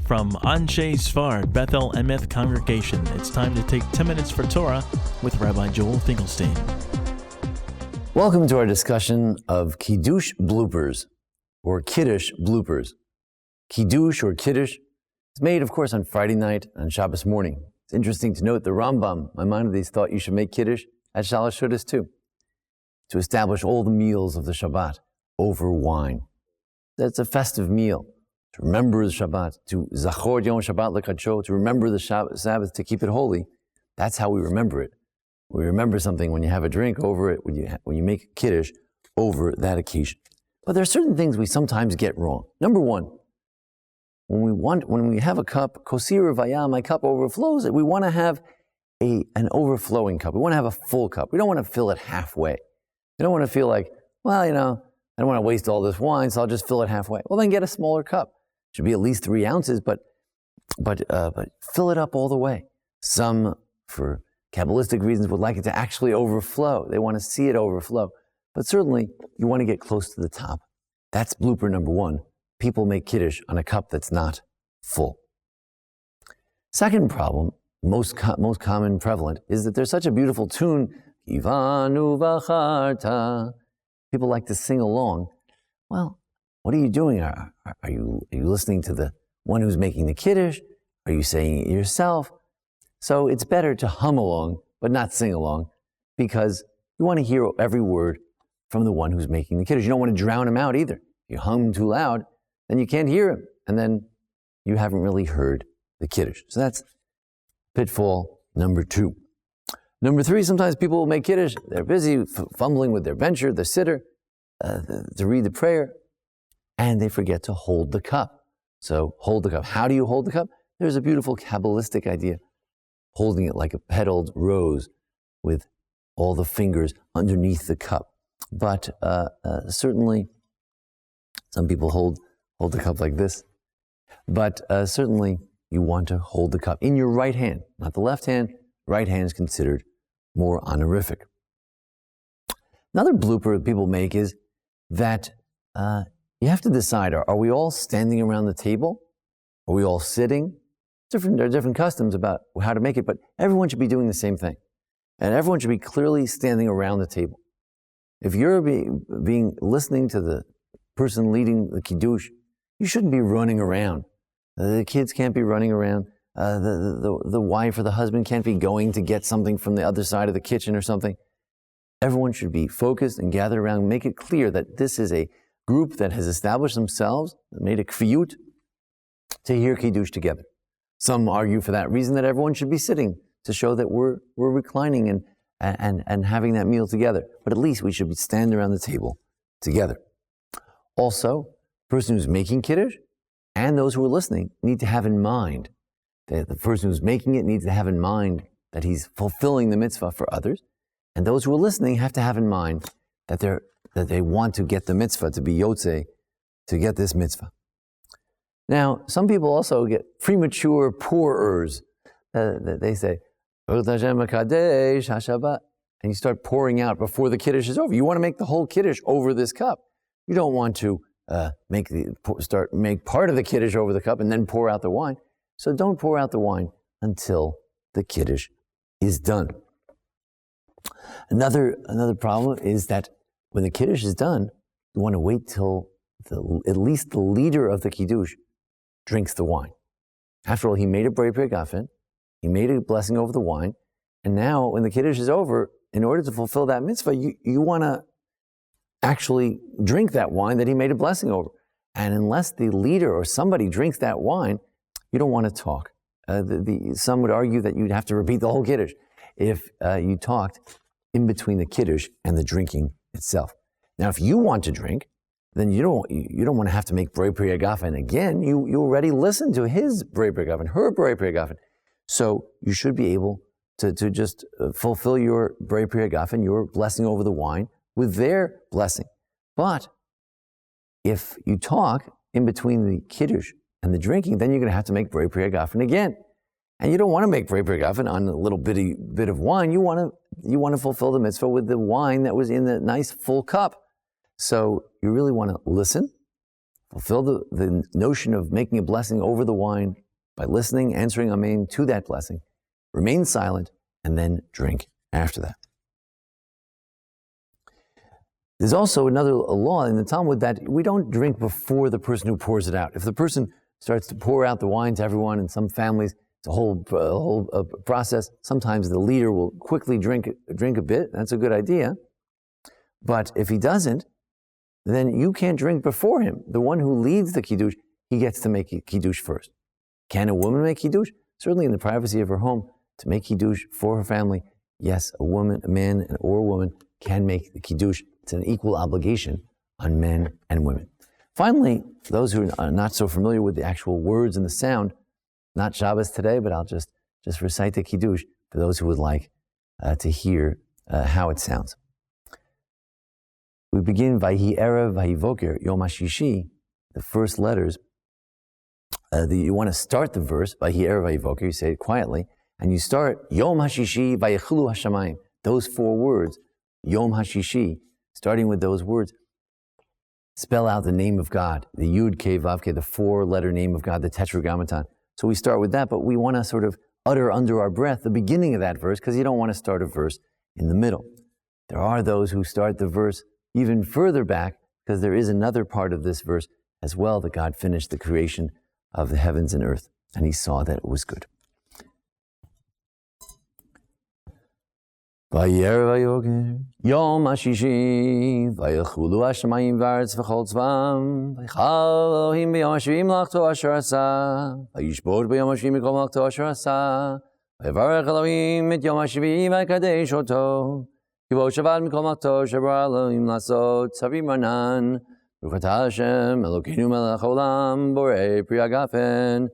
From Anshe Sfard Bethel Emeth Congregation, it's time to take 10 minutes for Torah with Rabbi Joel Finkelstein. Welcome to our discussion of Kiddush Bloopers, or Kiddush Bloopers. Kiddush or Kiddush is made, of course, on Friday night and Shabbos morning. It's interesting to note the Rambam, Maimonides, thought you should make Kiddush at Shalosh Shudas too, to establish all the meals of the Shabbat over wine. That's a festive meal, to remember the Shabbat, to Zachor Yom Shabbat L'Kadsho, to remember the Sabbath, to keep it holy. That's how we remember it. We remember something when you have a drink over it, when you make Kiddush over that occasion. But there are certain things we sometimes get wrong. Number one, when we have a cup, Kosir Vaya, my cup overflows, we want to have an overflowing cup. We want to have a full cup. We don't want to fill it halfway. We don't want to feel like, well, I don't want to waste all this wine, so I'll just fill it halfway. Well, then get a smaller cup. It should be at least 3 ounces, but fill it up all the way. Some, for Kabbalistic reasons, would like it to actually overflow. They want to see it overflow. But certainly, you want to get close to the top. That's blooper number one. People make Kiddush on a cup that's not full. Second problem, most common prevalent, is that there's such a beautiful tune, Ivanu v'charta. People like to sing along. Well, what are you doing? Are you listening to the one who's making the Kiddush? Are you saying it yourself? So it's better to hum along, but not sing along, because you want to hear every word from the one who's making the Kiddush. You don't want to drown him out either. If you hum too loud, then you can't hear him, and then you haven't really heard the Kiddush. So that's pitfall number 2. Number 3, sometimes people will make Kiddush. They're busy fumbling with their bencher, the sitter, to read the prayer, and they forget to hold the cup. So hold the cup. How do you hold the cup? There's a beautiful Kabbalistic idea, holding it like a petaled rose with all the fingers underneath the cup. But certainly, some people hold the cup like this. But certainly, you want to hold the cup in your right hand, not the left hand. Right hand is considered more honorific. Another blooper that people make is that you have to decide, are we all standing around the table? Are we all sitting? There are different customs about how to make it, but everyone should be doing the same thing. And everyone should be clearly standing around the table. If you're listening to the person leading the Kiddush, you shouldn't be running around. The kids can't be running around. The wife or the husband can't be going to get something from the other side of the kitchen or something. Everyone should be focused and gathered around. Make it clear that this is a group that has established themselves, made a kfiyut, to hear Kiddush together. Some argue for that reason that everyone should be sitting to show that we're reclining and having that meal together. But at least we should be standing around the table together. Also, the person who's making Kiddush and those who are listening need to have in mind that the person who's making it needs to have in mind that he's fulfilling the mitzvah for others. And those who are listening have to have in mind that they want to get the mitzvah, to be yotzei, to get this mitzvah. Now, some people also get premature pourers. They say, and you start pouring out before the Kiddush is over. You want to make the whole Kiddush over this cup. You don't want to make part of the Kiddush over the cup and then pour out the wine. So don't pour out the wine until the Kiddush is done. Another problem is that when the Kiddush is done, you want to wait till at least the leader of the Kiddush drinks the wine. After all, he made a Brei Gafen, he made a blessing over the wine, and now when the Kiddush is over, in order to fulfill that mitzvah, you want to actually drink that wine that he made a blessing over. And unless the leader or somebody drinks that wine, you don't want to talk. Some would argue that you'd have to repeat the whole Kiddush if you talked in between the Kiddush and the drinking itself. Now, if you want to drink, then you don't want to have to make Brei Gafen again. You already listened to his Brei Gafen, her Brei Gafen. So you should be able to just fulfill your Brei Gafen, your blessing over the wine, with their blessing. But if you talk in between the Kiddush and the drinking, then you're going to have to make Brei Gafen again. And you don't want to make Brei Gafen on a little bit of wine. You want to fulfill the mitzvah with the wine that was in the nice full cup. So you really want to listen, fulfill the notion of making a blessing over the wine by listening, answering amen to that blessing, remain silent, and then drink after that. There's also another law in the Talmud that we don't drink before the person who pours it out. If the person starts to pour out the wine to everyone, in some families, it's a whole process. Sometimes the leader will quickly drink a bit. That's a good idea. But if he doesn't, then you can't drink before him. The one who leads the Kiddush, he gets to make Kiddush first. Can a woman make Kiddush? Certainly in the privacy of her home, to make Kiddush for her family. Yes, a man or a woman can make the Kiddush. It's an equal obligation on men and women. Finally, those who are not so familiar with the actual words and the sound, not Shabbos today, but I'll just recite the Kiddush for those who would like to hear how it sounds. We begin Vayhi Erev, Vayhi Voker, Yom HaShishi, the first letters. You want to start the verse, Vayhi Erev, Vayhi Voker, you say it quietly, and you start Yom HaShishi, Vayichulu HaShamayim, those 4 words, Yom HaShishi, starting with those words. Spell out the name of God, the Yud Kei Vav Kei, the 4-letter name of God, the Tetragrammaton. So we start with that, but we want to sort of utter under our breath the beginning of that verse, because you don't want to start a verse in the middle. There are those who start the verse even further back, because there is another part of this verse as well, that God finished the creation of the heavens and earth, and he saw that it was good. Vayer vayoger Yom HaShishi Vayichulu HaShamayim V'Aretz V'Chol Tzvam Vayichal Elohim B'Yom HaShivim L'achto Asher Asa Vayishbot B'Yom HaShivim Mikol L'achto Asher Asa Vayivarech Elohim Et Yom HaShivim V'Yikadesh Oto Kivot Shabbat Mikol L'achto Shebar Elohim L'asot Tzavim Ranan Baruch Atah Hashem Elokeinu Melech Haolam Borei Pri Hagafen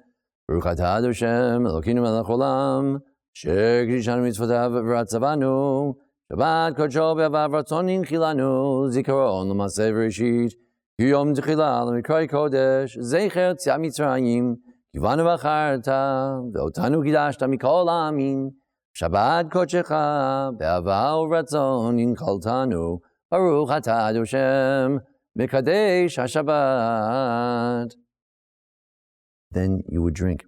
Baruch Atah Hashem Elokeinu Melech Haolam Shekdishanu mitzvotav v'ratzavanu Shabbat kodsho be'avav ratzonin chilanu Zikaron l'maseh v'reshit Yom t'chila l'mikroi kodesh Zecher tzia mitzrayim Kivanu v'acharta Ve'otanu kidashta mikol amin Shabbat kodshecha Be'avav ratzonin chaltanu Baruch atah Hashem Mekadesh HaShabbat. Then you would drink.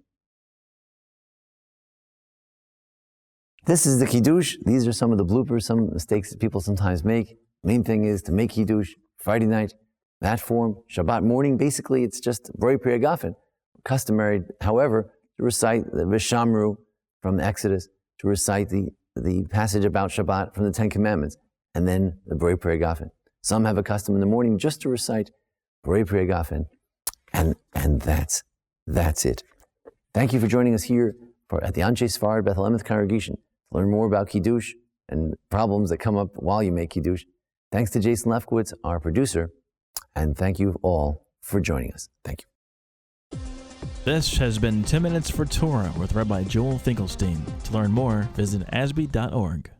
This is the Kiddush. These are some of the bloopers, some mistakes that people sometimes make. Main thing is to make Kiddush Friday night, that form. Shabbat morning, basically it's just Broi Pri Hagafen. Customary, however, to recite the Vishamru from Exodus, to recite the passage about Shabbat from the 10 Commandments, and then the Broi Pri Hagafen. Some have a custom in the morning just to recite Broi Pri Hagafen, and that's it. Thank you for joining us here at the Anshe Sfard Bethel Emeth congregation. Learn more about Kiddush and problems that come up while you make Kiddush. Thanks to Jason Lefkowitz, our producer, and thank you all for joining us. Thank you. This has been 10 Minutes for Torah with Rabbi Joel Finkelstein. To learn more, visit ASBEE.org.